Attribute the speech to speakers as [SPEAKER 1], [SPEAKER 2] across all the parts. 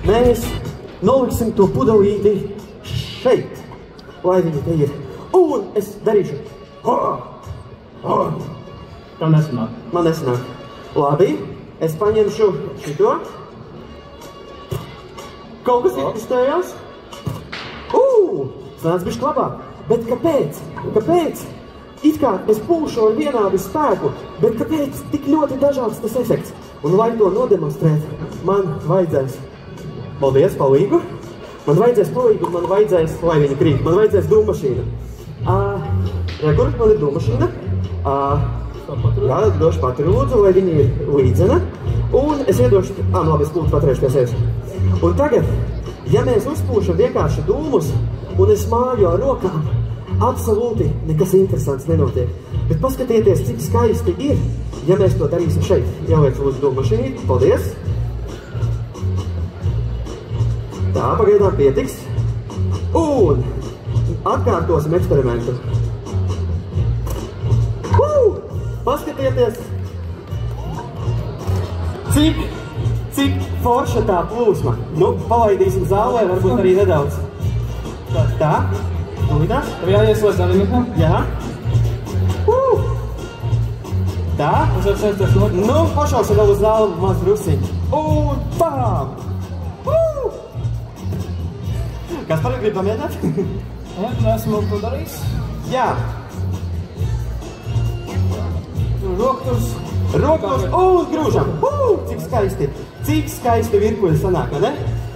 [SPEAKER 1] mēs noliksim to pudelīti šeit, lai viņi te ir. Un es darīšu.
[SPEAKER 2] Tev nesanāk.
[SPEAKER 1] Man nesanāk. Labi, es paņemšu šito. Kaut kas izstājās. Sanāc bišķi labāk. Bet kāpēc? Kāpēc? It kā es pūšu ar vienādu spēku, bet kāpēc tik ļoti dažāds tas efekts? Un lai to nodemonstrēt, man vajadzēs, paldies, palīgu, man vajadzēs palīgu, man vajadzēs, lai viņi krīt, man vajadzēs dūmašīna. Kur man ir dūmašīna? Jā, došu patru lūdzu, lai viņi ir līdzena. Un es iedošu, labi, es lūdzu paturēšu pie sevis. Un tagad, ja mēs uzpūšam vienkārši dūmus, un es māju ar rokām, absolūti nekas interesants nenotiek. Bet paskatieties, cik skaisti ir, ja mēs to darīsim šeit. Jāliec lūdzu dūmašīnīt, paldies. Tā, pagaidām pietiks. Un atkārtosim eksperimentu. Paskatieties, cik forša tā plūsma. Nu, palaidīsim zālē, varbūt arī nedaudz. Tā, tūlītās.
[SPEAKER 2] Tev jāieslēdz zaļumikam?
[SPEAKER 1] Jā. Tā.
[SPEAKER 2] Es jau censties nokļūt.
[SPEAKER 1] Nu, pašausim vēl uz zāli maz drusiņu. Un pām! Kas par grib pamēģināt?
[SPEAKER 2] Jā, esmu to darījis.
[SPEAKER 1] Jā. Roktos un grūžam. Cik skaisti virpuļi sanāk, ne?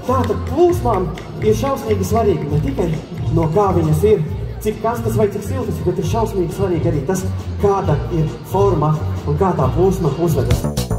[SPEAKER 1] Tātad plūsmām ir šausmīgi svarīgi ne tikai no kā viņas ir, cik kastas vai cik siltas, bet ir šausmīgi svarīgi arī tas, kāda ir forma un kā tā plūsma uzvedas.